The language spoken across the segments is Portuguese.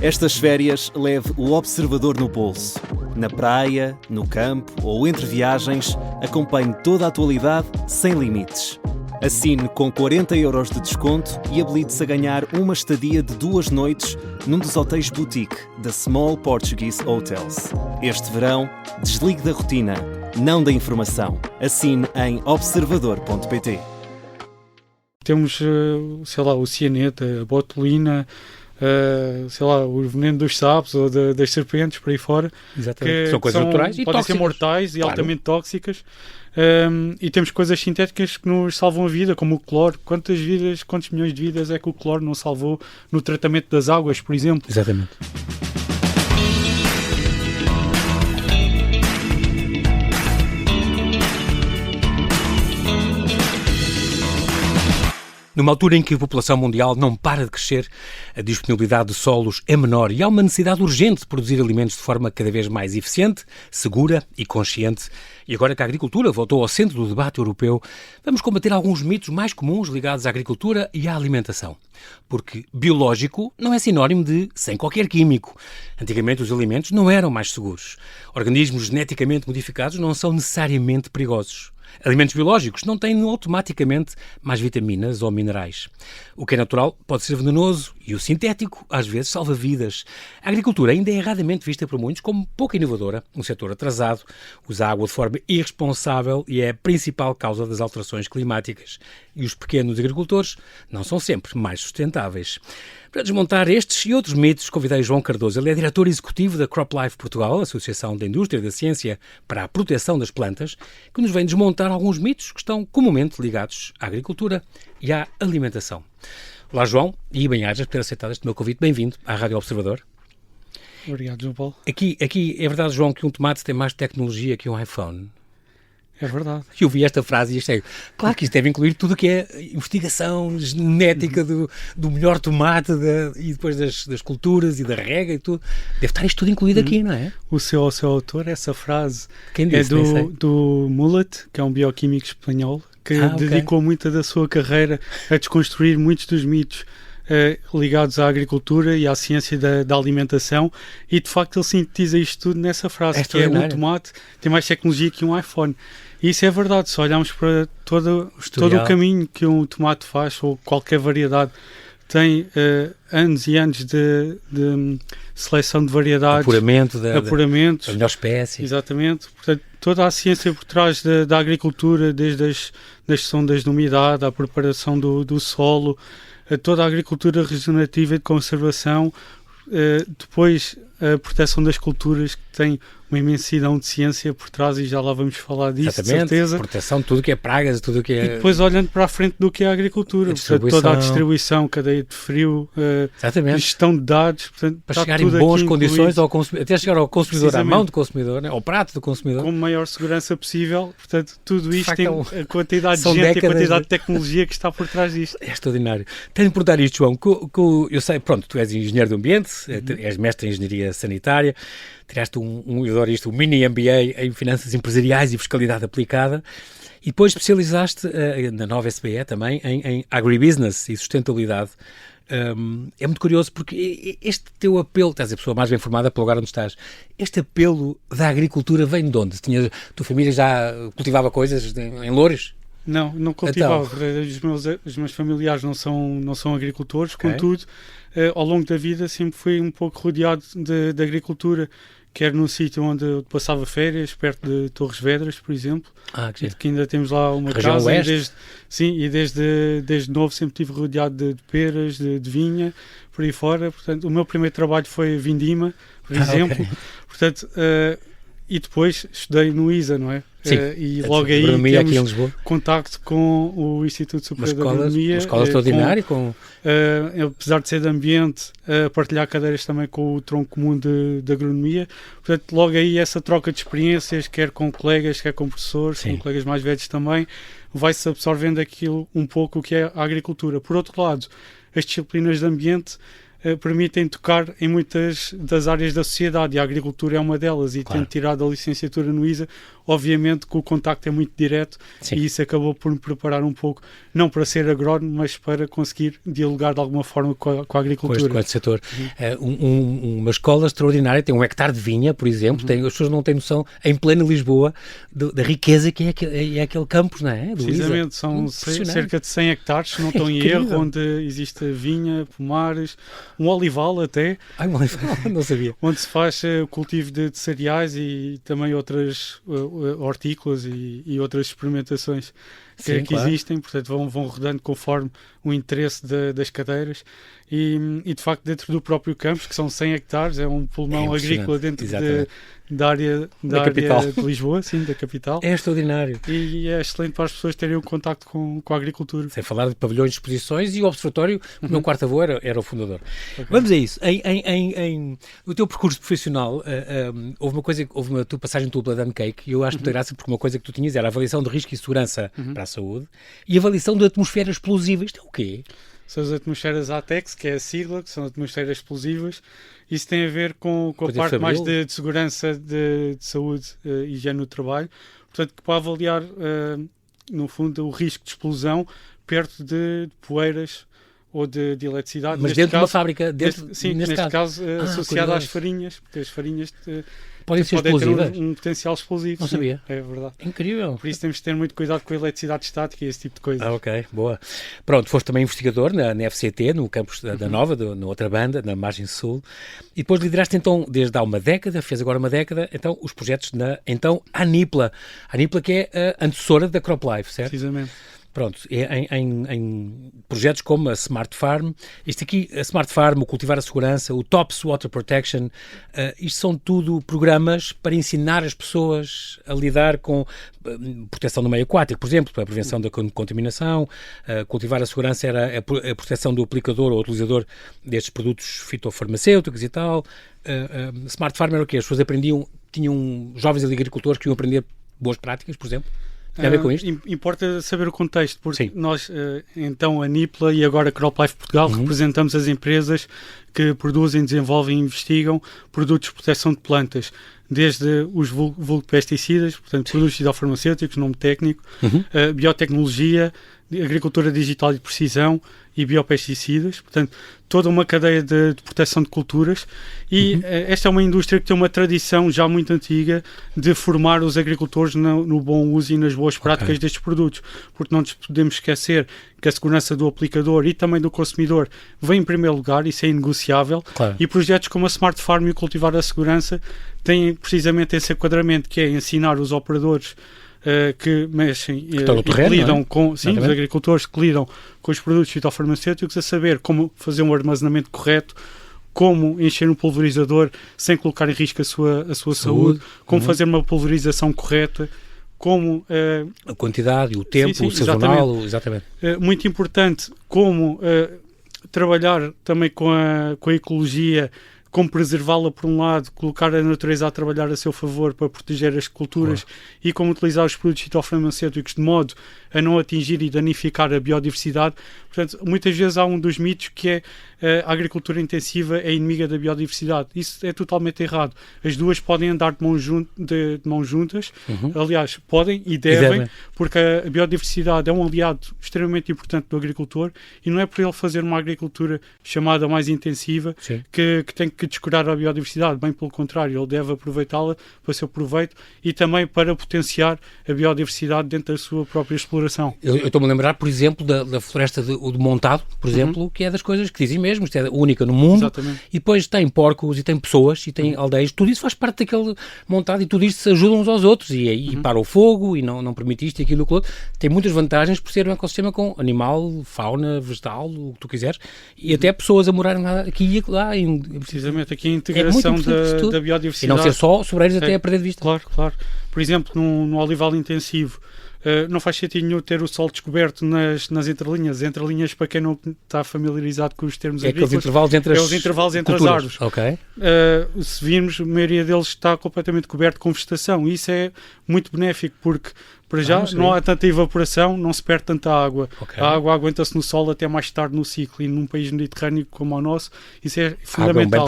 Estas férias leve o observador no bolso. Na praia, no campo ou entre viagens, acompanhe toda a atualidade sem limites. Assine com 40€ de desconto e habilite-se a ganhar uma estadia de 2 noites num dos hotéis boutique da Small Portuguese Hotels. Este verão, desligue da rotina, não da informação. Assine em observador.pt. Temos, sei lá, o cianeto, a botulina, sei lá, o veneno dos sapos ou das serpentes, por aí fora. Exatamente. São coisas naturais e podem tóxicas. ser mortais e Claro. altamente tóxicas. E temos coisas sintéticas que nos salvam a vida, como o cloro. Quantos milhões de vidas é que o cloro não salvou no tratamento das águas, por exemplo? Exatamente. Numa altura em que a população mundial não para de crescer, a disponibilidade de solos é menor e há uma necessidade urgente de produzir alimentos de forma cada vez mais eficiente, segura e consciente. E agora que a agricultura voltou ao centro do debate europeu, vamos combater alguns mitos mais comuns ligados à agricultura e à alimentação. Porque biológico não é sinónimo de sem qualquer químico. Antigamente os alimentos não eram mais seguros. Organismos geneticamente modificados não são necessariamente perigosos. Alimentos biológicos não têm automaticamente mais vitaminas ou minerais. O que é natural pode ser venenoso e o sintético, às vezes, salva vidas. A agricultura ainda é erradamente vista por muitos como pouco inovadora, um setor atrasado, usa água de forma irresponsável e é a principal causa das alterações climáticas. E os pequenos agricultores não são sempre mais sustentáveis. Para desmontar estes e outros mitos, convidei João Cardoso. Ele é diretor executivo da CropLife Portugal, Associação da Indústria e da Ciência para a Proteção das Plantas, que nos vem desmontar alguns mitos que estão comumente ligados à agricultura e à alimentação. Olá, João, e bem-ajas por ter aceitado este meu convite. Bem-vindo à Rádio Observador. Obrigado, João Paulo. Aqui é verdade, João, que um tomate tem mais tecnologia que um iPhone? É verdade. Eu vi esta frase e achei, claro que isto deve incluir tudo o que é investigação genética do melhor tomate e depois das culturas e da rega e tudo. Deve estar isto tudo incluído aqui, não é? O seu autor, essa frase Quem disse? é do Mullet, que é um bioquímico espanhol, que dedicou muita da sua carreira a desconstruir muitos dos mitos ligados à agricultura e à ciência da alimentação, e de facto ele sintetiza isto tudo nessa frase, que é um tomate tem mais tecnologia que um iPhone. E isso é verdade, se olharmos para todo o caminho que um tomate faz, ou qualquer variedade, tem anos e anos de seleção de variedades, apuramentos, a melhor espécie. Exatamente. Portanto, toda a ciência por trás da agricultura, desde das sondas de umidade, à preparação do solo, toda a agricultura regenerativa e de conservação, depois a proteção das culturas, que tem uma imensidão de ciência por trás, e já lá vamos falar disso. Exatamente, de certeza. Proteção de tudo que é pragas, tudo que é... E depois olhando para a frente do que é a agricultura, portanto, toda a distribuição, cadeia de frio, gestão de dados, portanto, para chegar em boas condições ao consumidor, até chegar ao consumidor, à mão do consumidor, né? Ao prato do consumidor. Com a maior segurança possível, portanto, tudo isto tem a quantidade de São gente e a quantidade de tecnologia que está por trás disto. É extraordinário. Tenho de perguntar isto, João, eu sei, pronto, tu és engenheiro de ambiente, és mestre em engenharia sanitária, tiraste eu adoro isto, um mini MBA em finanças empresariais e fiscalidade aplicada, e depois especializaste na nova SBE também em agribusiness e sustentabilidade. É muito curioso porque este teu apelo, estás a pessoa mais bem formada pelo lugar onde estás, este apelo da agricultura vem de onde? Tua família já cultivava coisas em Loures? Não cultivava. Então, os meus familiares não são agricultores, contudo, ao longo da vida sempre fui um pouco rodeado de agricultura, quer no sítio onde eu passava férias, perto de Torres Vedras, por exemplo, que ainda temos lá uma casa, e desde novo sempre estive rodeado de peras, de vinha, por aí fora. Portanto, o meu primeiro trabalho foi vindima, por exemplo. Portanto, e depois estudei no ISA, não é? Sim, e logo aí temos contacto com o Instituto Superior de Agronomia. Uma escola extraordinária. Apesar de ser de ambiente, partilhar cadeiras também com o tronco comum de agronomia. Portanto, logo aí essa troca de experiências, quer com colegas, quer com professores, com colegas mais velhos também, vai-se absorvendo aquilo um pouco o que é a agricultura. Por outro lado, as disciplinas de ambiente permitem tocar em muitas das áreas da sociedade, e a agricultura é uma delas, e tendo tirado a licenciatura no ISA, obviamente que o contacto é muito direto, e isso acabou por me preparar um pouco, não para ser agrónomo, mas para conseguir dialogar de alguma forma com a agricultura. Com este setor. Uma escola extraordinária, tem 1 hectare de vinha, por exemplo, as pessoas não têm noção, em plena Lisboa, da riqueza que é aquele campus, não é? Precisamente, são cerca de 100 hectares, se não estou em erro, onde existe vinha, pomares, um olival até. Um olival, não sabia. Onde se faz cultivo de cereais e também outras hortícolas e outras experimentações que aqui existem, portanto vão rodando conforme o interesse das cadeiras e de facto dentro do próprio campus, que são 100 hectares, é um pulmão agrícola dentro da área de Lisboa, sim, da capital. É extraordinário. E é excelente para as pessoas terem o contacto com a agricultura. Sem falar de pavilhões de exposições e o observatório, o meu quarto avô era o fundador. Okay. Vamos a isso. No teu percurso profissional, houve uma tua passagem tua pela Duncake, e eu acho muita graça porque uma coisa que tu tinhas era a avaliação de risco e segurança para a saúde e a avaliação de atmosferas explosivas. Isto é o quê? São as atmosferas ATEX, que é a sigla, que são atmosferas explosivas. Isso tem a ver com a parte mais de segurança de saúde e higiene no trabalho. Portanto, que para avaliar, no fundo, o risco de explosão perto de poeiras ou de eletricidade. Mas dentro de uma fábrica? Neste caso associado às farinhas, porque as farinhas podem ser explosivas. Ter um potencial explosivo. Não sabia. É verdade. Incrível. Por isso temos de ter muito cuidado com a eletricidade estática e esse tipo de coisa. Ok, boa. Pronto, foste também investigador na FCT, no campus da Nova, na outra banda, na Margem Sul, e depois lideraste então, desde há uma década, fez agora uma década, então os projetos na ANIPLA. A ANIPLA que é a antecessora da CropLife, certo? Precisamente. Pronto, em projetos como a Smart Farm, isto aqui, a Smart Farm, o Cultivar a Segurança, o TOPS Water Protection, isto são tudo programas para ensinar as pessoas a lidar com proteção do meio aquático, por exemplo, para a prevenção da contaminação. Cultivar a Segurança era a proteção do aplicador ou utilizador destes produtos fitofarmacêuticos e tal. Smart Farm era o quê? As pessoas tinham jovens agricultores que iam aprender boas práticas, por exemplo. Tem a ver com isto? Importa saber o contexto, porque nós, então, a NIPLA e agora a CropLife Portugal, representamos as empresas que produzem, desenvolvem e investigam produtos de proteção de plantas, desde os vulgo pesticidas, portanto, produtos fitofarmacêuticos, nome técnico, biotecnologia, agricultura digital de precisão e biopesticidas, portanto, toda uma cadeia de proteção de culturas e esta é uma indústria que tem uma tradição já muito antiga de formar os agricultores no bom uso e nas boas práticas destes produtos, porque não nos podemos esquecer que a segurança do aplicador e também do consumidor vem em primeiro lugar, isso é inegociável, e projetos como a Smart Farm e o Cultivar a Segurança têm precisamente esse enquadramento, que é ensinar os operadores que mexem e que lidam com os agricultores que lidam com os produtos fitofarmacêuticos a saber como fazer um armazenamento correto, como encher um pulverizador sem colocar em risco a sua saúde, como fazer uma pulverização correta, como a quantidade, o tempo, o sazonal, exatamente. Muito importante, como trabalhar também com a ecologia, como preservá-la por um lado, colocar a natureza a trabalhar a seu favor para proteger as culturas e como utilizar os produtos fitofarmacêuticos de modo a não atingir e danificar a biodiversidade. Portanto, muitas vezes há um dos mitos que é a agricultura intensiva é inimiga da biodiversidade. Isso é totalmente errado. As duas podem andar de mãos juntas. Aliás, podem e devem, porque a biodiversidade é um aliado extremamente importante do agricultor e não é por ele fazer uma agricultura chamada mais intensiva que tem que descurar a biodiversidade. Bem pelo contrário, ele deve aproveitá-la para o seu proveito e também para potenciar a biodiversidade dentro da sua própria exploração. Eu estou-me a lembrar, por exemplo, da floresta de Montado, por exemplo, que é das coisas que dizem mesmo, isto é única no mundo. Exatamente. E depois tem porcos e tem pessoas e tem aldeias, tudo isso faz parte daquele Montado e tudo isso se ajudam uns aos outros e para o fogo e não permite isto e aquilo que outro. Tem muitas vantagens por ser um ecossistema com animal, fauna, vegetal, o que tu quiseres e até pessoas a morarem aqui e lá. Precisamente, aqui a integração da biodiversidade. E não ser só sobreiros até a perder de vista. Claro. Por exemplo, no olival intensivo, não faz sentido nenhum ter o solo descoberto nas entrelinhas. Entrelinhas, para quem não está familiarizado com os termos agrícolas, os intervalos entre as árvores. Okay. Se virmos, a maioria deles está completamente coberto com vegetação. E isso é muito benéfico, porque para já não há tanta evaporação, não se perde tanta água. Okay. A água aguenta-se no solo até mais tarde no ciclo, e num país mediterrâneo como o nosso, isso é fundamental.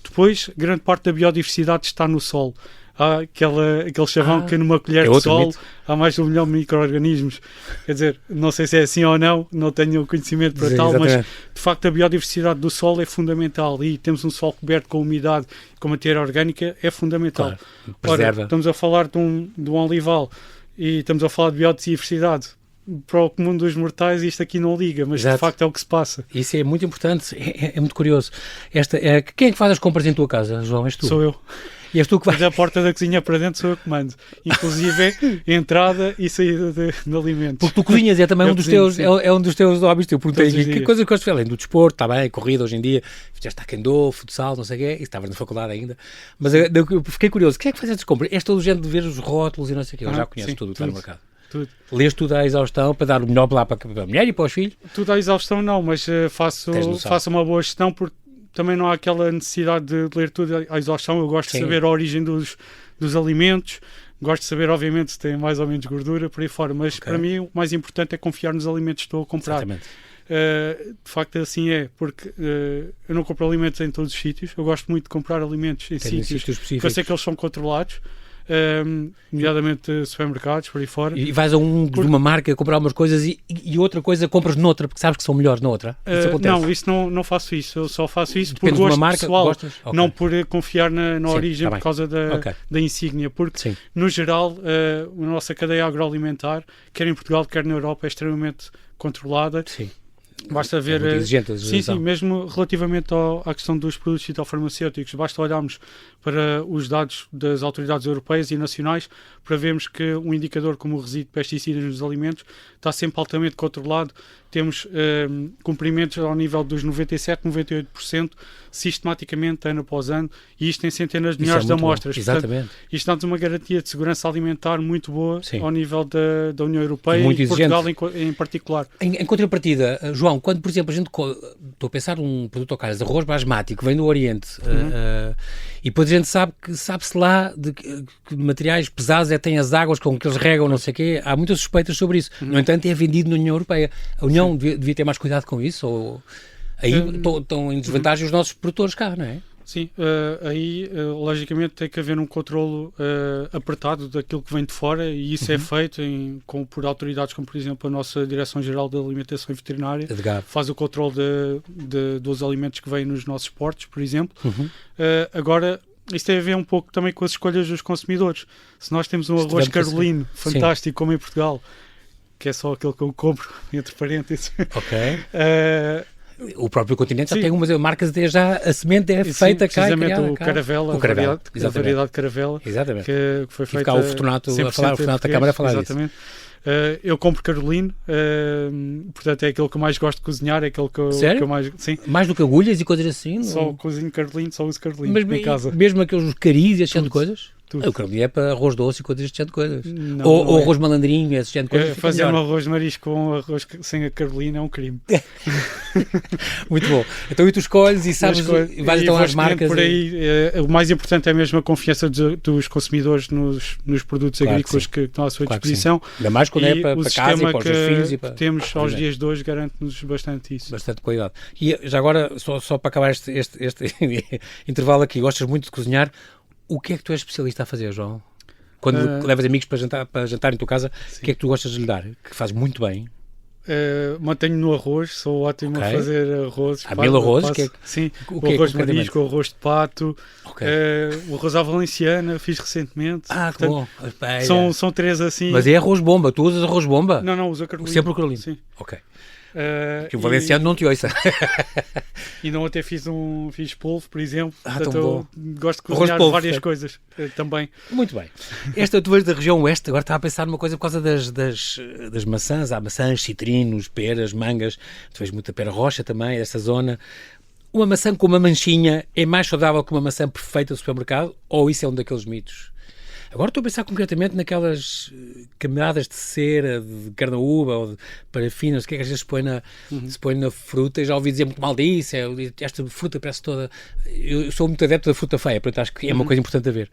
Depois, grande parte da biodiversidade está no solo. Há aquele chavão que numa colher de solo há mais de 1 milhão de micro-organismos. Quer dizer, não sei se é assim ou não tenho conhecimento para tal, mas de facto a biodiversidade do solo é fundamental, e temos um solo coberto com umidade, com matéria orgânica, é fundamental. Claro, ora, estamos a falar de um olival e estamos a falar de biodiversidade. Para o comum dos mortais isto aqui não liga, mas de facto é o que se passa. Isso é muito importante, é muito curioso. Quem é que faz as compras em tua casa, João? És tu? Sou eu. E és tu que vais... Da porta da cozinha para dentro sou eu que mando. Inclusive entrada e saída de alimentos. Porque tu cozinhas, é também um dos teus hobbies. Eu perguntei que coisas que gostas de fazer, além do desporto, está bem, corrida hoje em dia, já está taekwondo, futsal, não sei o quê, e estavas na faculdade ainda. Mas eu fiquei curioso, quem é que faz essas compras? És todo o género de ver os rótulos e não sei o quê. Eu já conheço tudo o que está no mercado. Tudo. Lês tudo à exaustão para dar o melhor lá para a mulher e para os filhos? Tudo à exaustão não, mas faço uma boa gestão, porque também não há aquela necessidade de ler tudo à exaustão. Eu gosto de saber a origem dos alimentos, gosto de saber, obviamente, se tem mais ou menos gordura, por aí fora, mas para mim o mais importante é confiar nos alimentos que estou a comprar. Exatamente. De facto assim é, porque eu não compro alimentos em todos os sítios. Eu gosto muito de comprar alimentos em sítios específicos, porque eu sei que eles são controlados, nomeadamente supermercados, por aí fora. E vais a de uma marca comprar umas coisas e outra coisa compras noutra, porque sabes que são melhores noutra? Isso acontece? Não faço isso. Eu só faço isso Depende por gosto marca, pessoal, não por confiar na origem, por causa da insígnia, porque no geral a nossa cadeia agroalimentar, quer em Portugal, quer na Europa, é extremamente controlada. Sim. Basta ver, sim, mesmo relativamente à questão dos produtos fitofarmacêuticos, basta olharmos para os dados das autoridades europeias e nacionais para vermos que um indicador como o resíduo de pesticidas nos alimentos está sempre altamente controlado. Temos cumprimentos ao nível dos 97%, 98%, sistematicamente, ano após ano, e isto em centenas de milhares de amostras. Exatamente. Portanto, isto dá-nos uma garantia de segurança alimentar muito boa ao nível da União Europeia e Portugal em particular. Em contrapartida, João, quando, por exemplo, estou a pensar num produto ao caso, arroz basmático, vem do Oriente, e depois a gente sabe-se lá de que materiais pesados tem as águas com que eles regam, não sei o quê, há muitas suspeitas sobre isso. No entanto, é vendido na União Europeia. A União devia ter mais cuidado com isso? Ou aí estão em desvantagem os nossos produtores cá, não é? Sim, aí logicamente tem que haver um controlo apertado daquilo que vem de fora, e isso é feito por autoridades como, por exemplo, a nossa Direção-Geral de Alimentação e Veterinária, faz o controle dos alimentos que vêm nos nossos portos, por exemplo. Agora, isto tem a ver um pouco também com as escolhas dos consumidores. Se nós temos um arroz carolino fantástico, como em Portugal, que é só aquele que eu compro, entre parênteses. O próprio continente já tem algumas marcas, até já a semente é feita cá. Precisamente o Caravela, a variedade Caravela, que foi feita... E cá o Fortunato, a falar, o Fortunato da Câmara a falar exatamente. Disso. Eu compro carolino, portanto é aquele que eu mais gosto de cozinhar, é aquele que eu mais... Sim. Mais do que agulhas e coisas assim? Só cozinho carolino, só uso carolino em casa. Mesmo aqueles caris e esse tipo de coisas? Tudo. O carolino é para arroz doce e coisas deste género de coisas. Ou arroz malandrinho, esse género de coisas. Fazer um arroz de marisco com arroz sem a carolina é um crime. Muito bom. Então e tu escolhes e sabes, vais então às marcas. Por aí, o mais importante é mesmo a confiança dos consumidores nos produtos agrícolas que estão à sua disposição. Ainda mais quando é para casa e para os filhos. Que temos aos dias de hoje garante-nos bastante isso. Bastante qualidade. E já agora, só para acabar este intervalo aqui, gostas muito de cozinhar. O que é que tu és especialista a fazer, João? Quando levas amigos para jantar em tua casa, o que é que tu gostas de lhe dar? Que fazes muito bem. Mantenho no arroz, sou ótimo a fazer arroz. Há mil arrozes? Sim, o arroz de marisco, o arroz de pato, o arroz à valenciana, fiz recentemente. Portanto, bom. São três assim. Mas é arroz bomba, tu usas arroz bomba? Não, uso a carolina. Sempre o carolino? Sim. Ok. Que o valenciano não te ouça. E não até fiz polvo, por exemplo. Portanto, gosto de cozinhar várias coisas também. Muito bem. Tu vês da região oeste, agora estava a pensar numa coisa por causa das maçãs. Há maçãs, citrinos, peras, mangas. Tu vês muita pera roxa também, essa zona. Uma maçã com uma manchinha é mais saudável que uma maçã perfeita do supermercado? Ou isso é um daqueles mitos? Agora estou a pensar concretamente naquelas camadas de cera, de carnaúba ou de parafina, o que é que às vezes se põe na fruta, e já ouvi dizer muito mal disso, esta fruta parece toda... Eu sou muito adepto da fruta feia, portanto acho que é uma coisa importante a ver.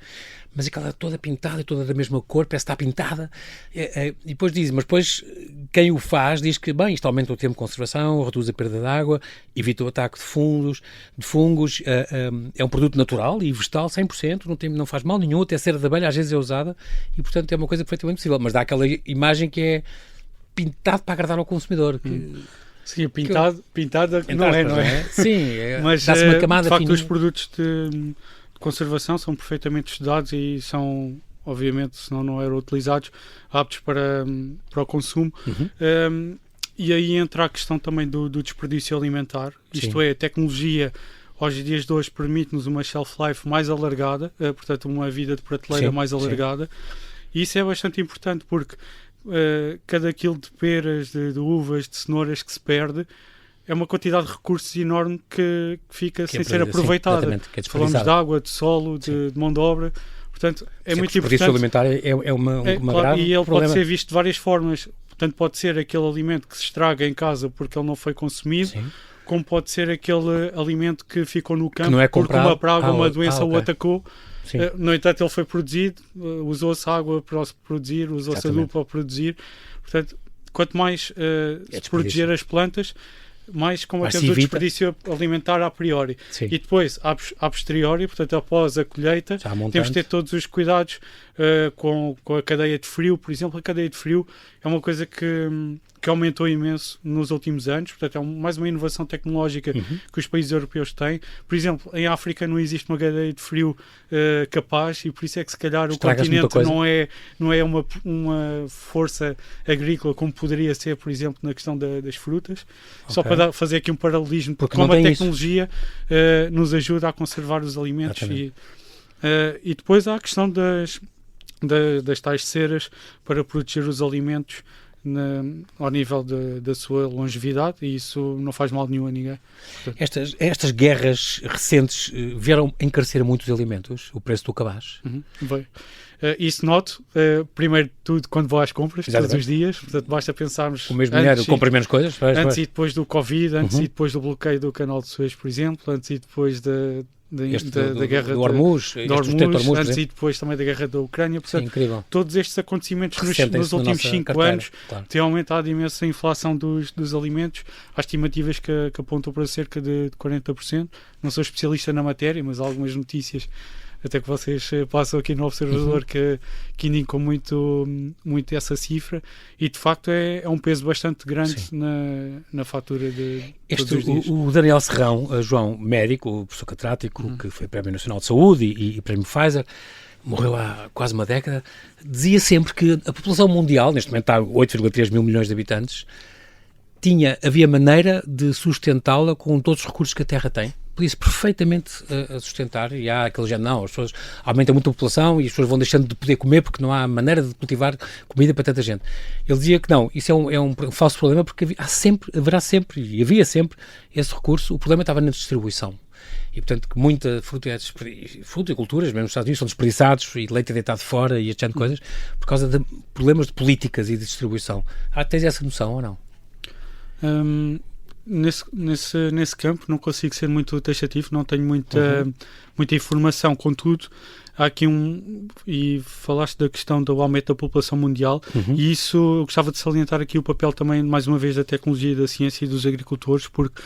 Mas aquela toda pintada e toda da mesma cor, parece que está pintada, e depois mas depois quem o faz diz que, bem, isto aumenta o tempo de conservação, reduz a perda de água, evita o ataque de fungos, é um produto natural e vegetal 100%, não faz mal nenhum, até a cera de abelha às vezes é usada, e portanto é uma coisa perfeitamente possível, mas dá aquela imagem que é pintado para agradar ao consumidor. Sim, pintada não é? Sim, mas dá-se uma camada de facto fininha. Os produtos de conservação são perfeitamente estudados e são, obviamente, senão não eram utilizados, aptos para o consumo. E aí entra a questão também do desperdício alimentar. Isto é, a tecnologia aos dias de hoje permite-nos uma shelf life mais alargada, portanto uma vida de prateleira mais alargada, e isso é bastante importante porque cada quilo de peras, de uvas, de cenouras que se perde é uma quantidade de recursos enorme que fica sem ser aproveitada. Falamos de água, de solo, de mão de obra. Portanto, é muito importante. O desperdício alimentar é uma grave e ele problema. pode ser visto de várias formas. Portanto, pode ser aquele alimento que se estraga em casa porque ele não foi consumido, como pode ser aquele alimento que ficou no campo porque uma praga ou uma doença o atacou. No entanto, ele foi produzido, usou-se água para se produzir, usou-se adubo para produzir. Portanto, quanto mais se proteger as plantas, mais combatemos o desperdício alimentar a priori. E depois, a posteriori, portanto, após a colheita, temos de ter todos os cuidados com a cadeia de frio. Por exemplo, a cadeia de frio é uma coisa que aumentou imenso nos últimos anos. Portanto, é mais uma inovação tecnológica que os países europeus têm. Por exemplo, em África não existe uma cadeia de frio capaz, e por isso é que se calhar o continente não é uma força agrícola como poderia ser, por exemplo, na questão das frutas. Só para fazer aqui um paralelismo, porque como a tecnologia nos ajuda a conservar os alimentos. E depois há a questão das tais ceras para proteger os alimentos ao nível da sua longevidade, e isso não faz mal nenhum a ninguém. Estas guerras recentes vieram encarecer muito os alimentos, o preço do cabaz? Isso noto, primeiro de tudo, quando vou às compras, todos os dias. Portanto, basta pensarmos... O mesmo dinheiro compra menos coisas? Antes e depois do Covid, antes e depois do bloqueio do canal de Suez, por exemplo, antes e depois da guerra do Hormuz, antes e depois também da guerra da Ucrânia. Portanto, incrível. Todos estes acontecimentos nos últimos 5 anos têm aumentado imenso a inflação dos alimentos. Há estimativas que apontam para cerca de 40%. Não sou especialista na matéria, mas há algumas notícias até que vocês passam aqui no Observador que indicam muito essa cifra, e de facto é um peso bastante grande na fatura de todos os dias. O Daniel Serrão, João, médico, professor catedrático, que foi Prémio Nacional de Saúde e Prémio Pfizer, morreu há quase uma década, dizia sempre que a população mundial, neste momento há 8,3 mil milhões de habitantes, havia maneira de sustentá-la com todos os recursos que a Terra tem. Podia-se perfeitamente a sustentar, e há aquele género, não, as pessoas aumentam muito a população e as pessoas vão deixando de poder comer porque não há maneira de cultivar comida para tanta gente. Ele dizia que não, isso é um falso problema, porque haverá sempre e havia sempre esse recurso. O problema estava na distribuição. E, portanto, que muita fruta e culturas, mesmo nos Estados Unidos, são desperdiçados e leite é deitado fora e este género de coisas, por causa de problemas de políticas e de distribuição. Tens essa noção ou não? Nesse campo não consigo ser muito taxativo, não tenho muita informação. Contudo, há aqui e falaste da questão do aumento da população mundial, e isso eu gostava de salientar aqui o papel também, mais uma vez, da tecnologia, da ciência e dos agricultores, porque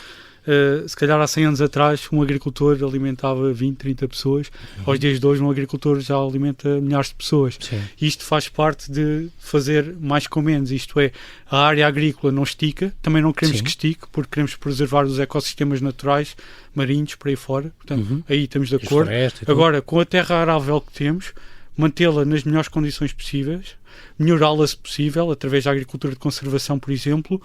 se calhar há 100 anos atrás um agricultor alimentava 20, 30 pessoas, aos dias de hoje um agricultor já alimenta milhares de pessoas. Isto faz parte de fazer mais com menos, isto é, a área agrícola não estica, também não queremos que estique, porque queremos preservar os ecossistemas naturais, marinhos, por aí fora, portanto, aí estamos de acordo. Agora, com a terra arável que temos, mantê-la nas melhores condições possíveis, melhorá-la se possível, através da agricultura de conservação, por exemplo,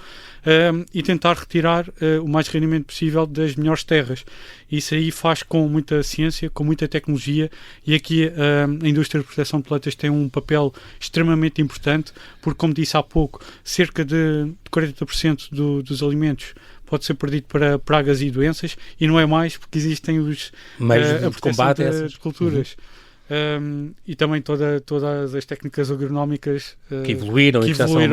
e tentar retirar o mais rendimento possível das melhores terras. Isso aí faz com muita ciência, com muita tecnologia, e aqui a indústria de proteção de plantas tem um papel extremamente importante, porque, como disse há pouco, cerca de 40% dos alimentos pode ser perdido para pragas e doenças, e não é mais, porque existem a proteção das culturas. e também todas as técnicas agronómicas que evoluíram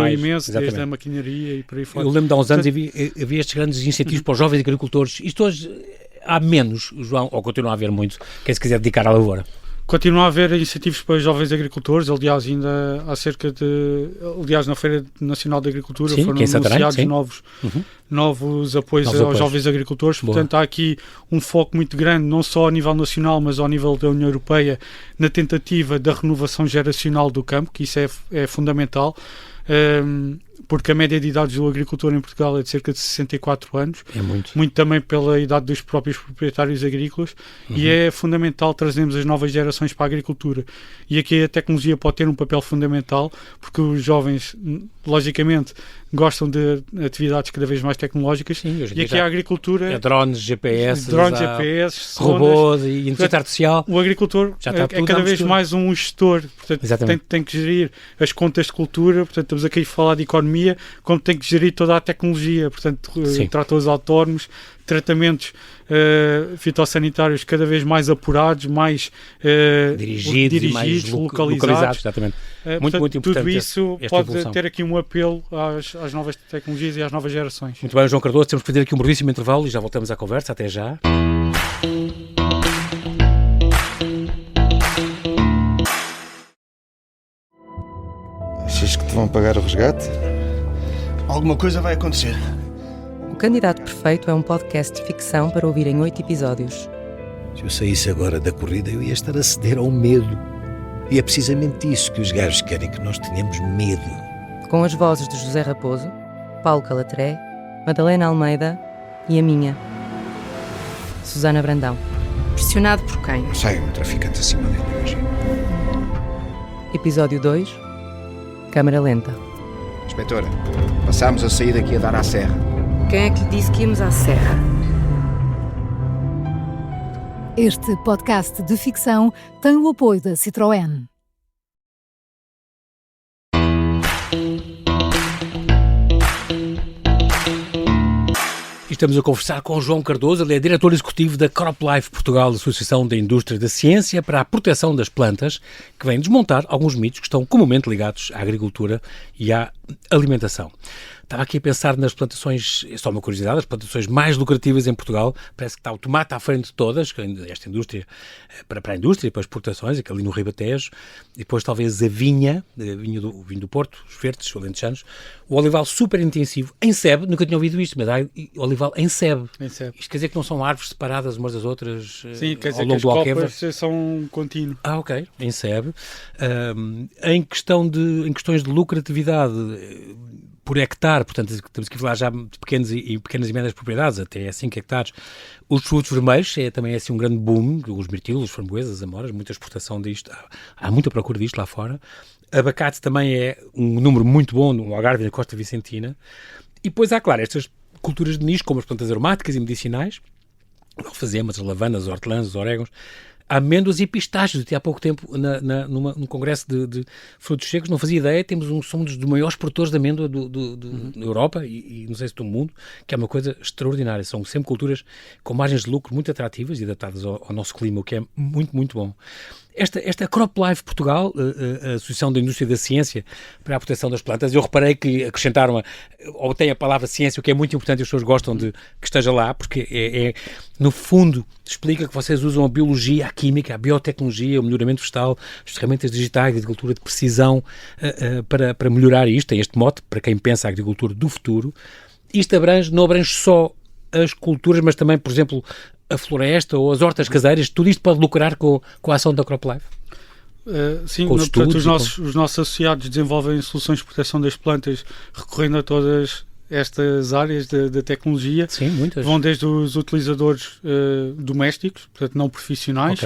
imenso, desde a maquinaria e por aí fora. Eu lembro de há uns anos havia estes grandes incentivos para os jovens agricultores. Isto hoje há menos, João, ou continua a haver muito, quem se quiser dedicar à lavoura? Continua a haver incentivos para os jovens agricultores, aliás, ainda há cerca de... Aliás, na Feira Nacional de Agricultura foram anunciados novos apoios aos jovens agricultores. Boa. Portanto, há aqui um foco muito grande, não só a nível nacional, mas ao nível da União Europeia, na tentativa da renovação geracional do campo, que isso é fundamental. Porque a média de idade do agricultor em Portugal é de cerca de 64 anos. É muito. Muito também pela idade dos próprios proprietários agrícolas. E é fundamental trazermos as novas gerações para a agricultura. E aqui a tecnologia pode ter um papel fundamental, porque os jovens, logicamente, gostam de atividades cada vez mais tecnológicas. Sim, e aqui a agricultura... drones, GPS, robôs e inteligência artificial. O agricultor é cada vez mais um gestor. Portanto, tem que gerir as contas de cultura. Portanto, estamos aqui a falar de economia, como tem que gerir toda a tecnologia. Portanto, tratores autónomos, tratamentos fitossanitários cada vez mais apurados, mais dirigidos, mais localizados. Exatamente. Portanto, muito importante. Tudo isso esta pode evolução. ter aqui um apelo às novas tecnologias e às novas gerações. Muito bem, João Cardoso, temos que fazer aqui um brevíssimo intervalo e já voltamos à conversa. Até já. Achas que te vão pagar o resgate? Alguma coisa vai acontecer. O Candidato Perfeito é um podcast de ficção para ouvir em 8 episódios. Se eu saísse agora da corrida, eu ia estar a ceder ao medo. E é precisamente isso que os gajos querem, que nós tenhamos medo. Com as vozes de José Raposo, Paulo Calatré, Madalena Almeida e a minha, Susana Brandão. Pressionado por quem? Sai um traficante acima dele hoje. Episódio 2. Câmara lenta. Inspetora, passámos a sair daqui a dar à serra. Quem é que lhe disse que íamos à serra? Este podcast de ficção tem o apoio da Citroën. Estamos a conversar com o João Cardoso, ele é diretor executivo da CropLife Portugal, Associação da Indústria da Ciência para a Proteção das Plantas, que vem desmontar alguns mitos que estão comumente ligados à agricultura e à alimentação. Estava aqui a pensar nas plantações, é só uma curiosidade, as plantações mais lucrativas em Portugal, parece que está o tomate à frente de todas, esta indústria, para a indústria, para as exportações, aqui ali no Ribatejo, e depois talvez a vinha, o vinho do Porto, os verdes, os alentejanos, o olival super intensivo, em sebe, nunca tinha ouvido isto, mas há olival em sebe. Isto quer dizer que não são árvores separadas umas das outras. Sim, quer dizer ao longo que as do Alqueva. copas são contínuo. Ok, em sebe. Em questões de lucratividade por hectare, portanto, estamos aqui a falar já de pequenas e médias propriedades, até 5 hectares. Os frutos vermelhos também é assim um grande boom, os mirtilos, as framboesas, as amoras, muita exportação disto, há muita procura disto lá fora. Abacate também é um número muito bom no Algarve e na Costa Vicentina. E depois há, claro, estas culturas de nicho, como as plantas aromáticas e medicinais, alfazemas, as lavanas, os hortelãs, os orégãos, amêndoas e pistácios. Até há pouco tempo, num congresso de frutos secos, não fazia ideia, somos dos maiores produtores de amêndoa da Europa e não sei se do mundo, que é uma coisa extraordinária. São sempre culturas com margens de lucro muito atrativas e adaptadas ao nosso clima, o que é muito, muito bom. Esta CropLife Portugal, a Associação da Indústria da Ciência para a Proteção das Plantas, eu reparei que acrescentaram, ou tem a palavra ciência, o que é muito importante e as pessoas gostam de que esteja lá, porque no fundo, explica que vocês usam a biologia, a química, a biotecnologia, o melhoramento vegetal, as ferramentas digitais, a agricultura de precisão para melhorar isto, este mote, para quem pensa a agricultura do futuro. Isto não abrange só as culturas, mas também, por exemplo, a floresta ou as hortas caseiras, tudo isto pode lucrar com a ação da CropLife? Sim, portanto, os nossos associados desenvolvem soluções de proteção das plantas recorrendo a todas estas áreas da tecnologia. Sim, muitas. Vão desde os utilizadores domésticos, portanto não profissionais,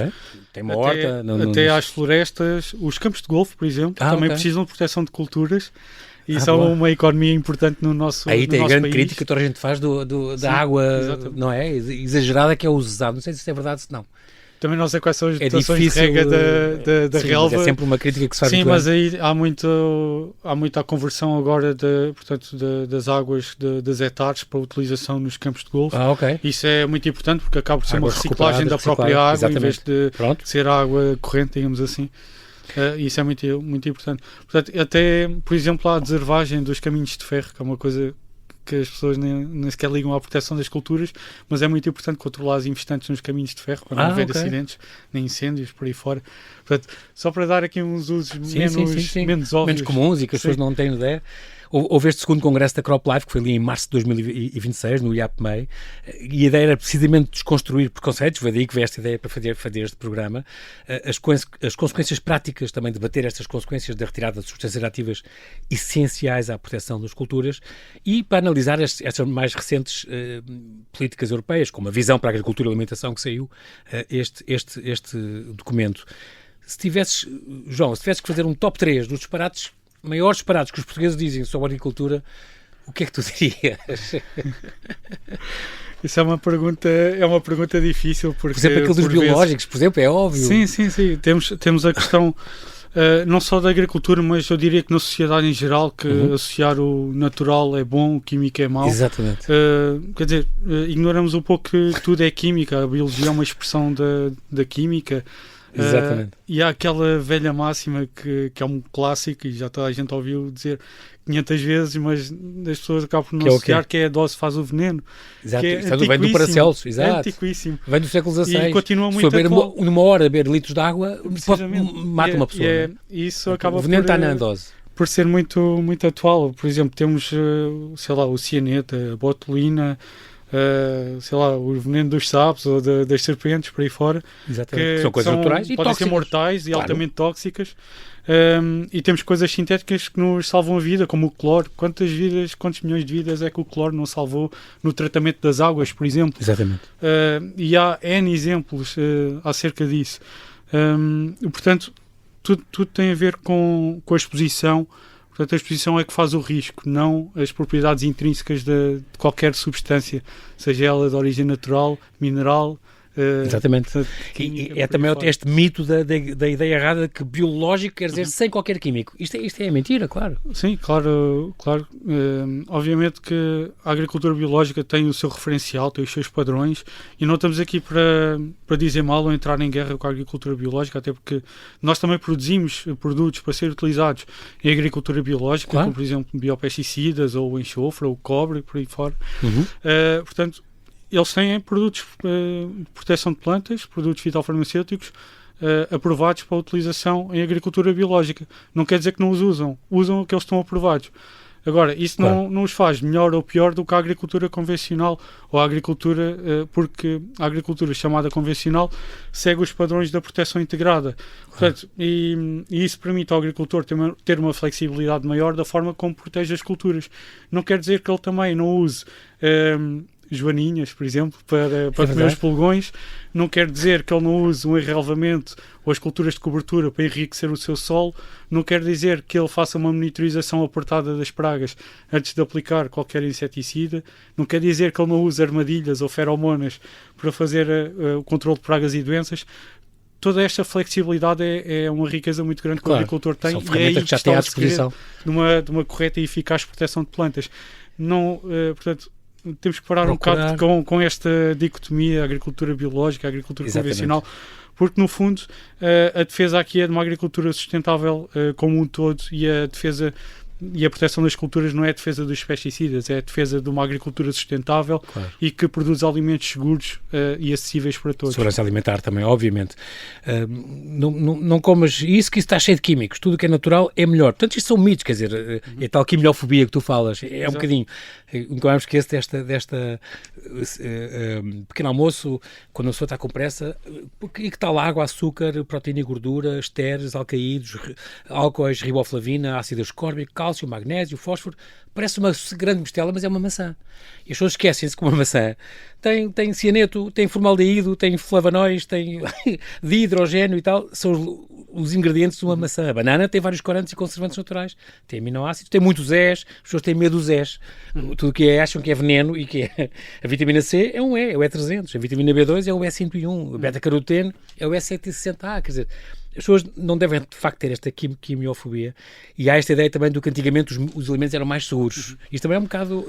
tem uma horta, até às florestas, os campos de golfe, por exemplo, também precisam de proteção de culturas. E são uma economia importante no nosso país. Aí tem a grande crítica que toda a gente faz da água, não é? Exagerada, que é usada. Não sei se isso é verdade, se não. também não sei quais são as dotações de rega da relva. É sempre uma crítica que se faz. Sim, mas aí há muita conversão agora das águas das hectares para utilização nos campos de golfe. Ok. Isso é muito importante porque acaba por ser Águas uma reciclagem da própria água, exatamente, em vez de ser água corrente, digamos assim. Isso é muito, muito importante. Portanto, até, por exemplo, há a deservagem dos caminhos de ferro, que é uma coisa que as pessoas nem sequer ligam à proteção das culturas, mas é muito importante controlar as infestantes nos caminhos de ferro para não haver acidentes, nem incêndios, por aí fora. Portanto, só para dar aqui uns usos menos óbvios. Menos comuns e que as pessoas não têm ideia. Houve este segundo congresso da CropLife, que foi ali em março de 2026, no IAPMEI, e a ideia era precisamente desconstruir preconceitos, foi daí que veio esta ideia para fazer este programa, as consequências práticas, também debater estas consequências da retirada de substâncias ativas essenciais à proteção das culturas e para analisar estas mais recentes políticas europeias, como a visão para a agricultura e alimentação que saiu, este documento. João, se tivesses que fazer um top 3 dos maiores disparates que os portugueses dizem sobre a agricultura, o que é que tu dirias? Isso é uma pergunta difícil. Porque, por exemplo, aquilo dos biológicos, por exemplo, é óbvio. Sim. Temos a questão não só da agricultura, mas eu diria que na sociedade em geral, que associar o natural é bom, o químico é mau. Exatamente. Quer dizer, ignoramos um pouco que tudo é química, a biologia é uma expressão da química. Exatamente. E há aquela velha máxima que é um clássico e já toda a gente ouviu dizer 500 vezes, mas as pessoas acabam por não associar, que é a dose faz o veneno. Exato. Que vem do Paracelso, exato. É antiquíssimo. Vem do século XVI. E continua muito atual. Numa hora beber litros de água mata uma pessoa. E isso acaba o veneno está na dose. Por ser muito, muito atual. Por exemplo, temos, sei lá, o cianeto, a botulina, sei lá, o veneno dos sapos ou das serpentes, por aí fora. Exatamente. Que são coisas naturais e podem ser mortais e altamente tóxicas. E temos coisas sintéticas que nos salvam a vida, como o cloro. Quantos milhões de vidas é que o cloro não salvou no tratamento das águas, por exemplo? Exatamente. E há N exemplos acerca disso. Portanto, tudo tem a ver com a exposição. Portanto, a exposição é que faz o risco, não as propriedades intrínsecas de qualquer substância, seja ela de origem natural, mineral. Exatamente. E é também este mito da ideia errada que biológico quer dizer sem qualquer químico. Isto é mentira, claro. Sim, claro. Obviamente que a agricultura biológica tem o seu referencial, tem os seus padrões, e não estamos aqui para dizer mal ou entrar em guerra com a agricultura biológica, até porque nós também produzimos produtos para ser utilizados em agricultura biológica, claro, como por exemplo biopesticidas ou enxofre ou cobre, por aí fora. Portanto, eles têm produtos de proteção de plantas, produtos fitofarmacêuticos aprovados para utilização em agricultura biológica. Não quer dizer que não os usam aqueles que estão aprovados. Agora, isso não os faz melhor ou pior do que a agricultura convencional ou a agricultura, porque a agricultura chamada convencional segue os padrões da proteção integrada. Portanto, e isso permite ao agricultor ter uma flexibilidade maior da forma como protege as culturas. Não quer dizer que ele também não use joaninhas, por exemplo, para comer os pulgões. Não quer dizer que ele não use um enrelvamento ou as culturas de cobertura para enriquecer o seu solo. Não quer dizer que ele faça uma monitorização apertada das pragas antes de aplicar qualquer inseticida. Não quer dizer que ele não use armadilhas ou feromonas para fazer o controle de pragas e doenças. Toda esta flexibilidade é uma riqueza muito grande que o agricultor tem, e é aí que está à disposição de uma correta e eficaz proteção de plantas. Portanto, temos que parar um bocado com esta dicotomia, a agricultura biológica, a agricultura convencional, porque no fundo a defesa aqui é de uma agricultura sustentável como um todo, e a defesa e a proteção das culturas não é a defesa dos pesticidas, é a defesa de uma agricultura sustentável e que produz alimentos seguros e acessíveis para todos. Segurança alimentar também, obviamente. Não comas isso, que isso está cheio de químicos. Tudo que é natural é melhor. Portanto, isto são mitos, quer dizer, é tal quimiofobia que tu falas. É um bocadinho. Nunca mais esqueço desta pequeno almoço, quando a pessoa está com pressa, e que tal água, açúcar, proteína e gordura, estéreis, alcaídos, álcoois, riboflavina, ácido ascórbico, cálcio, magnésio, fósforo. Parece uma grande mistela, mas é uma maçã. E as pessoas esquecem-se que uma maçã tem cianeto, tem formaldeído, tem flavanoides, tem dihidrogênio e tal. São os ingredientes de uma maçã. A banana tem vários corantes e conservantes naturais, tem aminoácidos, tem muitos Zs, as pessoas têm medo dos Zs. Tudo o que acham que é veneno e que é... A vitamina C é um E, é o E300. A vitamina B2 é o E101. A beta-caroteno é o E760A. Quer dizer, as pessoas não devem, de facto, ter esta quimiofobia. E há esta ideia também do que antigamente os alimentos eram mais seguros. Isto também é um bocado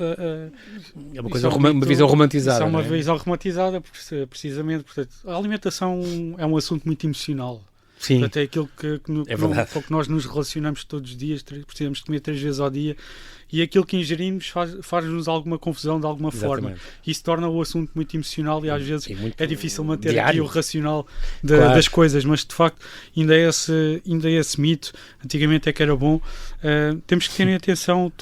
é uma coisa, uma visão romantizada. Isso é uma visão romantizada, precisamente. Portanto, a alimentação é um assunto muito emocional. Sim. Portanto, é aquilo com que nós nos relacionamos todos os dias, precisamos comer 3 vezes ao dia, e aquilo que ingerimos faz-nos alguma confusão de alguma forma. Isso torna o assunto muito emocional e às vezes é difícil manter aqui o racional das coisas, mas de facto ainda é esse mito. Antigamente é que era bom. Temos que ter em atenção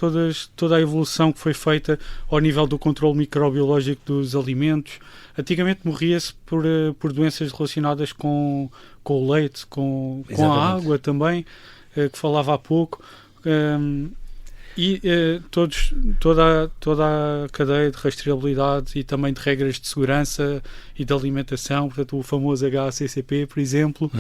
toda a evolução que foi feita ao nível do controle microbiológico dos alimentos. Antigamente morria-se por doenças relacionadas com o leite, com a água também, que falava há pouco, e toda a cadeia de rastreabilidade e também de regras de segurança e de alimentação, portanto o famoso HACCP, por exemplo,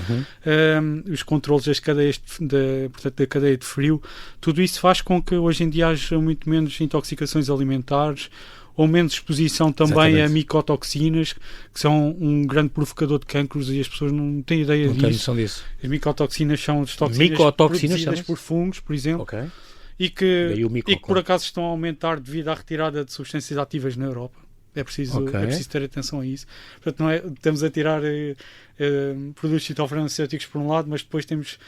os controles das cadeias portanto, da cadeia de frio, tudo isso faz com que hoje em dia haja muito menos intoxicações alimentares, ou menos exposição também a micotoxinas, que são um grande provocador de cancros, e as pessoas não têm ideia disso. As micotoxinas são as toxinas produzidas por fungos, por exemplo, e que por acaso estão a aumentar devido à retirada de substâncias ativas na Europa. É preciso ter atenção a isso. Portanto, não é, estamos a tirar produtos fitofarmacêuticos por um lado, mas depois temos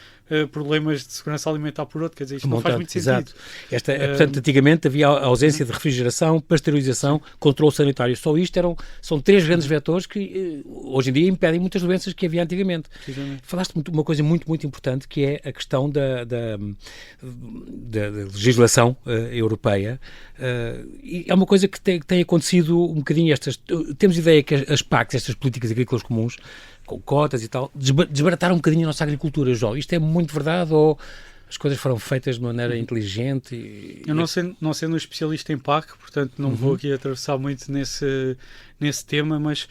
problemas de segurança alimentar por outro. Quer dizer, isto não faz muito sentido. Portanto, antigamente havia a ausência de refrigeração, pasteurização, controle sanitário. Só isto são 3 grandes vetores que hoje em dia impedem muitas doenças que havia antigamente. Falaste uma coisa muito, muito importante, que é a questão da legislação europeia. E é uma coisa que tem acontecido um bocadinho. Temos ideia que as PACs, estas políticas agrícolas comuns, com cotas e tal, desbarataram um bocadinho a nossa agricultura, João. Isto é muito verdade ou as coisas foram feitas de maneira inteligente? Eu não sendo um especialista em PAC, portanto não vou aqui atravessar muito nesse tema, mas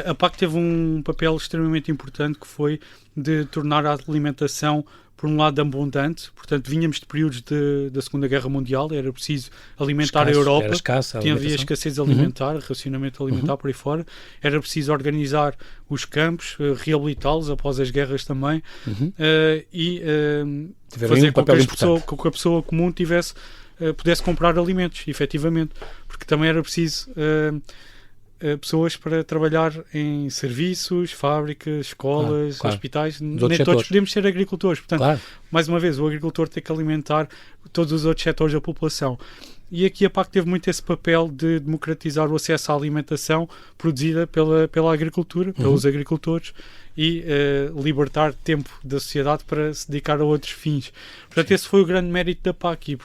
a PAC teve um papel extremamente importante, que foi de tornar a alimentação, por um lado, abundante. Portanto, vínhamos de períodos da Segunda Guerra Mundial, era preciso alimentar a Europa, havia escassez alimentar, racionamento alimentar por aí fora, era preciso organizar os campos, reabilitá-los após as guerras também, e fazer com que a pessoa comum pudesse comprar alimentos, efetivamente, porque também era preciso pessoas para trabalhar em serviços, fábricas, escolas, hospitais. Nem todos podemos ser agricultores. Portanto, mais uma vez, o agricultor tem que alimentar todos os outros setores da população. E aqui a PAC teve muito esse papel de democratizar o acesso à alimentação produzida pela agricultura, pelos agricultores, e libertar tempo da sociedade para se dedicar a outros fins. Portanto, esse foi o grande mérito da PAC.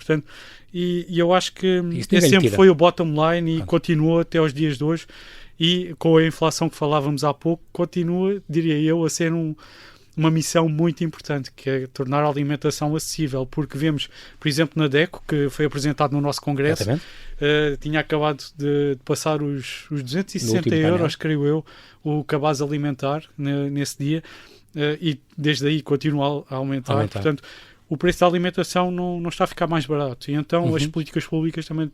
E eu acho que esse sempre foi o bottom line e continuou até aos dias de hoje. E com a inflação que falávamos há pouco, continua, diria eu, a ser uma missão muito importante, que é tornar a alimentação acessível, porque vemos, por exemplo, na DECO, que foi apresentado no nosso congresso, tinha acabado de passar os 260 euros, creio eu, o cabaz alimentar nesse dia, e desde aí continua a aumentar. Portanto, o preço da alimentação não está a ficar mais barato, e então as políticas públicas também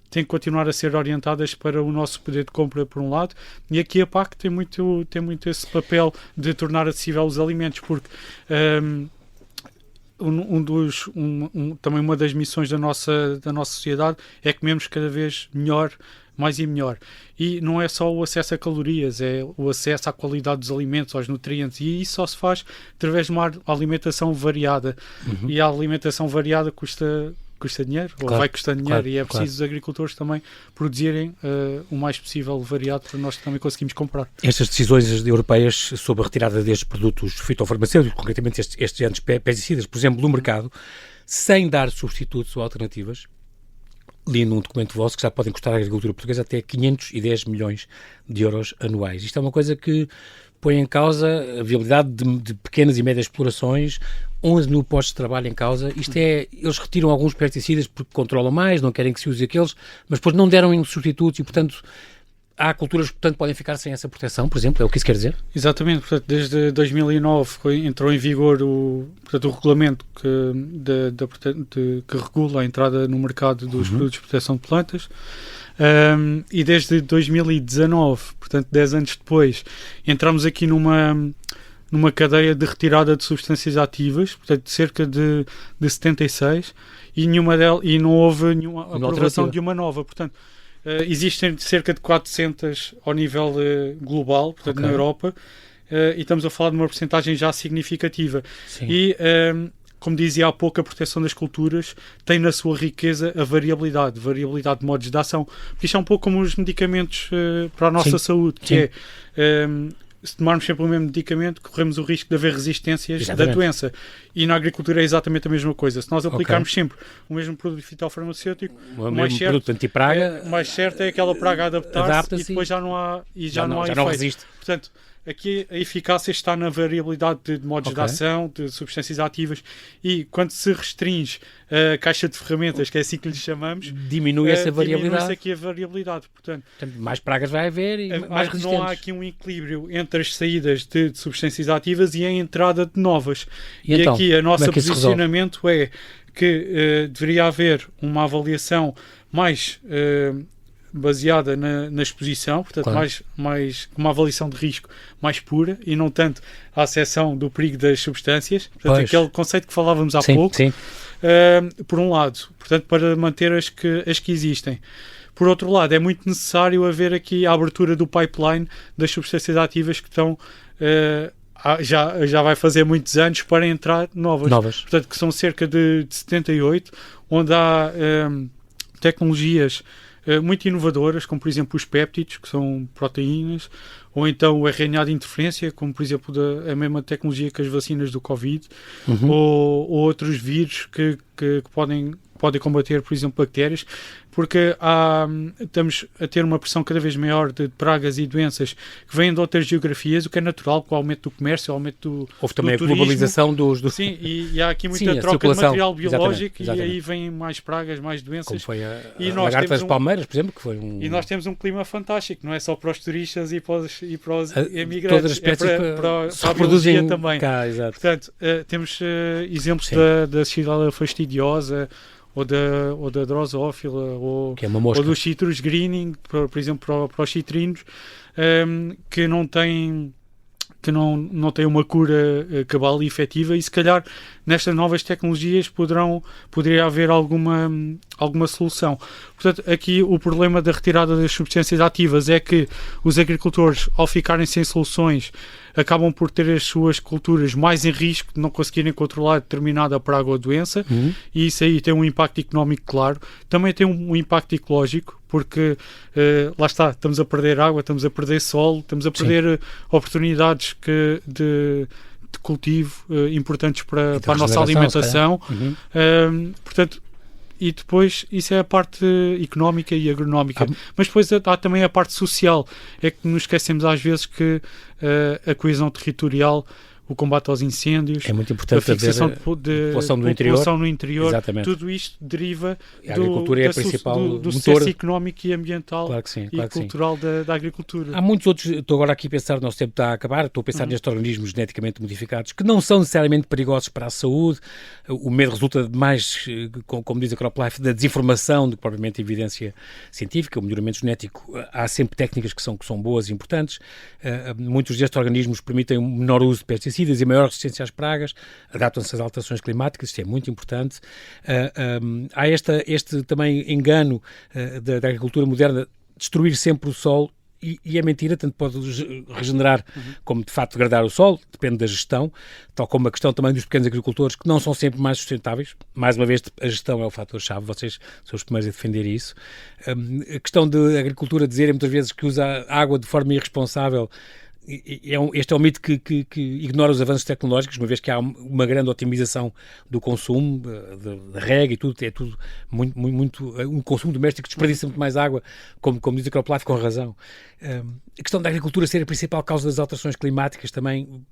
têm que continuar a ser orientadas para o nosso poder de compra, por um lado, e aqui a PAC tem muito esse papel de tornar acessível os alimentos, porque também uma das missões da nossa sociedade é comermos cada vez melhor, mais e melhor. E não é só o acesso a calorias, é o acesso à qualidade dos alimentos, aos nutrientes, e isso só se faz através de uma alimentação variada. E a alimentação variada custa dinheiro, ou vai custando dinheiro, e é preciso os agricultores também produzirem o mais possível variado para nós também conseguimos comprar. Estas decisões europeias sobre a retirada destes produtos fitofarmacêuticos, concretamente estes agentes pesticidas, por exemplo, do mercado, sem dar substitutos ou alternativas, li num documento vosso que já podem custar à agricultura portuguesa até 510 milhões de euros anuais. Isto é uma coisa que põe em causa a viabilidade de pequenas e médias explorações, 11 mil postos de trabalho em causa. Eles retiram alguns pesticidas porque controlam mais, não querem que se use aqueles, mas depois não deram em substitutos e, portanto, há culturas que, portanto, podem ficar sem essa proteção, por exemplo, é o que isso quer dizer? Exatamente, portanto, desde 2009 entrou em vigor o regulamento que regula a entrada no mercado dos produtos de proteção de plantas. E desde 2019, portanto 10 anos depois, entramos aqui numa cadeia de retirada de substâncias ativas, portanto cerca de 76, e não houve nenhuma aprovação de uma nova. Portanto, existem cerca de 400 ao nível global, portanto na Europa, e estamos a falar de uma porcentagem já significativa. Sim. E como dizia há pouco, a proteção das culturas tem na sua riqueza a variabilidade de modos de ação, porque isto é um pouco como os medicamentos para a nossa saúde, que é, se tomarmos sempre o mesmo medicamento, corremos o risco de haver resistências da doença. E na agricultura é exatamente a mesma coisa. Se nós aplicarmos sempre o mesmo produto fitofarmacêutico, o mesmo produto antipraga, mais certo é aquela praga adaptar-se e depois já não há efeito. Não resiste. Portanto, aqui a eficácia está na variabilidade de modos de ação, de substâncias ativas, e quando se restringe a caixa de ferramentas, que é assim que lhe chamamos, diminui essa variabilidade. Diminui-se aqui a variabilidade. Portanto, mais pragas vai haver e mais resistentes. Não há aqui um equilíbrio entre as saídas de substâncias ativas e a entrada de novas. E então, aqui o nosso posicionamento é que deveria haver uma avaliação mais baseada na exposição, portanto mais uma avaliação de risco mais pura e não tanto a acessão do perigo das substâncias, portanto aquele conceito que falávamos há pouco, por um lado, portanto para manter as que existem. Por outro lado, é muito necessário haver aqui a abertura do pipeline das substâncias ativas que estão já vai fazer muitos anos para entrar novas. Portanto, que são cerca de 78, onde há tecnologias muito inovadoras, como por exemplo os péptidos, que são proteínas, ou então o RNA de interferência, como por exemplo a mesma tecnologia que as vacinas do Covid, ou outros vírus que podem combater, por exemplo, bactérias, porque estamos a ter uma pressão cada vez maior de pragas e doenças que vêm de outras geografias, o que é natural com o aumento do comércio, o aumento do Houve também turismo. A globalização dos... Sim, e há aqui muita troca de material biológico, exatamente. E aí vêm mais pragas, mais doenças. Como foi a lagarta das palmeiras, por exemplo, que foi E nós temos um clima fantástico, não é só para os turistas e para os imigrantes, todas as espécies para a biologia também. Cá, exato. Portanto, temos exemplos da Xylella fastidiosa, ou da drosófila, ou do citrus greening, por exemplo, para os citrinos, que não têm uma cura cabal e efetiva, e se calhar nestas novas tecnologias poderia haver alguma solução. Portanto, aqui o problema da retirada das substâncias ativas é que os agricultores, ao ficarem sem soluções, acabam por ter as suas culturas mais em risco de não conseguirem controlar determinada praga ou doença, e isso aí tem um impacto económico claro. Também tem um impacto ecológico, porque lá está, estamos a perder água, estamos a perder solo, estamos a perder oportunidades de cultivo importantes para a nossa alimentação. Portanto, e depois isso é a parte económica e agronómica, mas depois há também a parte social. É que nos esquecemos às vezes que a coesão territorial, o combate aos incêndios, é muito importante, a fixação de população no interior, exatamente. Tudo isto deriva do sucesso económico e ambiental, claro que sim, e cultural da agricultura. Há muitos outros, estou agora aqui a pensar, o nosso tempo está a acabar, estou a pensar nestes organismos geneticamente modificados, que não são necessariamente perigosos para a saúde. O medo resulta de mais, como diz a CropLife, da desinformação do que propriamente evidência científica. O melhoramento genético, há sempre técnicas que são boas e importantes. Muitos destes organismos permitem um menor uso de pesticidas e maior resistência às pragas, adaptam-se às alterações climáticas, isto é muito importante. Há este também engano da agricultura moderna, destruir sempre o solo, e é mentira, tanto pode regenerar como de facto degradar o solo, depende da gestão, tal como a questão também dos pequenos agricultores, que não são sempre mais sustentáveis. Mais uma vez, a gestão é o fator-chave, vocês são os primeiros a defender isso. A questão da agricultura dizer muitas vezes que usa água de forma irresponsável, este é um mito que ignora os avanços tecnológicos, uma vez que há uma grande otimização do consumo, da rega e tudo, é tudo muito, um consumo doméstico que desperdiça muito mais água, como diz a CropLife, com razão. A questão da agricultura ser a principal causa das alterações climáticas também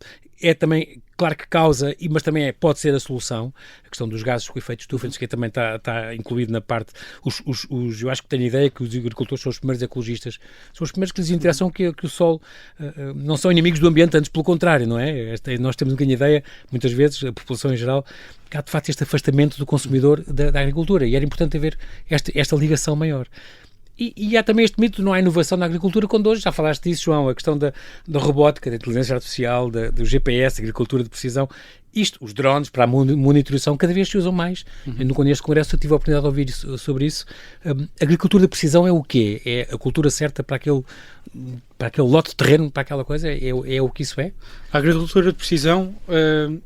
claro que causa, mas também pode ser a solução, a questão dos gases com efeito de estufa, que também está incluído na parte, eu acho que tenho a ideia que os agricultores são os primeiros ecologistas, são os primeiros que lhes interessam que o solo não são inimigos do ambiente, antes pelo contrário, não é? Nós temos a ideia, muitas vezes, a população em geral, que há de facto este afastamento do consumidor da agricultura, e era importante haver esta ligação maior. E há também este mito, não há inovação na agricultura, quando hoje, já falaste disso, João, a questão da robótica, da inteligência artificial, do GPS, da agricultura de precisão, os drones para a monitorização cada vez se usam mais. Eu no neste congresso eu tive a oportunidade de ouvir sobre isso. Agricultura de precisão é o quê? É a cultura certa para aquele lote de terreno, para aquela coisa? É o que isso é? A agricultura de precisão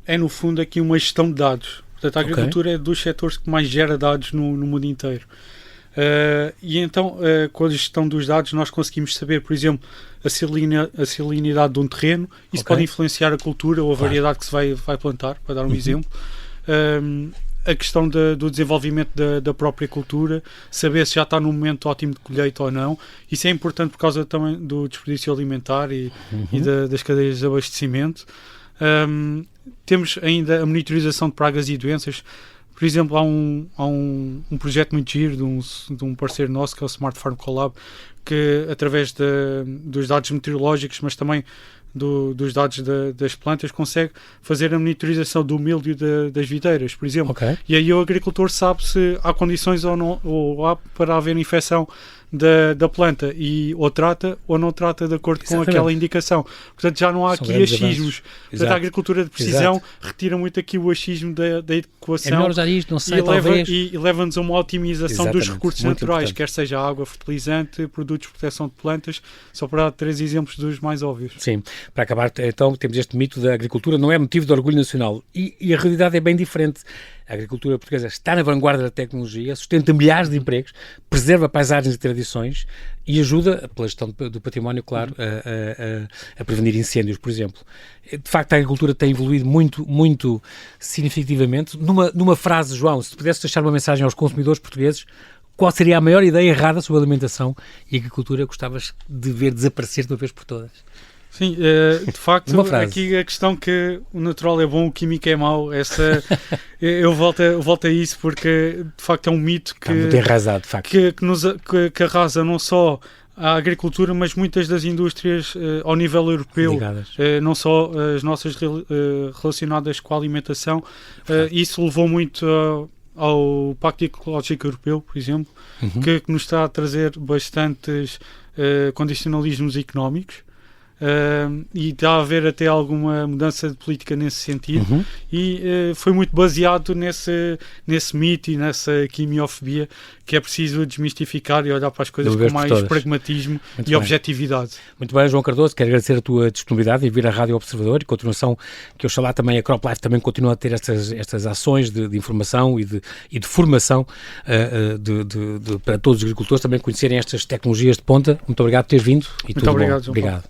é, no fundo, aqui uma gestão de dados. Portanto, a agricultura é dos setores que mais gera dados no mundo inteiro. E então, com a gestão dos dados, nós conseguimos saber, por exemplo, a salinidade de um terreno. Isso pode influenciar a cultura ou a variedade que se vai plantar, para dar um exemplo. A questão do desenvolvimento da própria cultura, saber se já está no momento ótimo de colheita ou não. Isso é importante por causa também do desperdício alimentar e das cadeias de abastecimento. Temos ainda a monitorização de pragas e doenças. Por exemplo, há um projeto muito giro de um parceiro nosso, que é o Smart Farm Collab, que através dos dados meteorológicos, mas também dos dados das plantas, consegue fazer a monitorização do milho das videiras, por exemplo. E aí o agricultor sabe se há condições ou não, ou há para haver infecção da planta, e ou trata ou não trata de acordo com aquela indicação. Portanto, já não há aqui achismos. Portanto, a agricultura de precisão retira muito aqui o achismo da equação. É melhor usar isto, não sei, talvez. E leva-nos a uma otimização dos recursos naturais, quer seja água, fertilizante, produtos de proteção de plantas, só para dar 3 exemplos dos mais óbvios. Sim, para acabar, então, temos este mito da agricultura não é motivo de orgulho nacional. E a realidade é bem diferente. A agricultura portuguesa está na vanguarda da tecnologia, sustenta milhares de empregos, preserva paisagens e tradições e ajuda, pela gestão do património, claro, a prevenir incêndios, por exemplo. De facto, a agricultura tem evoluído muito, muito significativamente. Numa frase, João, se pudesse deixar uma mensagem aos consumidores portugueses, qual seria a maior ideia errada sobre alimentação e agricultura que gostavas de ver desaparecer de uma vez por todas? Sim, de facto, aqui a questão que o natural é bom, o químico é mau, eu volto a isso, porque de facto é um mito que, muito enraizado, de facto, que arrasa não só a agricultura, mas muitas das indústrias ao nível europeu, não só as nossas relacionadas com a alimentação. Isso levou muito ao Pacto Ecológico Europeu, por exemplo, que nos está a trazer bastantes condicionalismos económicos. E está a haver até alguma mudança de política nesse sentido, e foi muito baseado nesse mito e nessa quimiofobia, que é preciso desmistificar e olhar para as coisas com mais pragmatismo e objetividade. Muito bem, João Cardoso, quero agradecer a tua disponibilidade em vir à Rádio Observador, e continuação, que oxalá também a CropLife também continua a ter estas ações de informação e de formação para todos os agricultores também conhecerem estas tecnologias de ponta. Muito obrigado por teres vindo. Muito obrigado, João. Obrigado.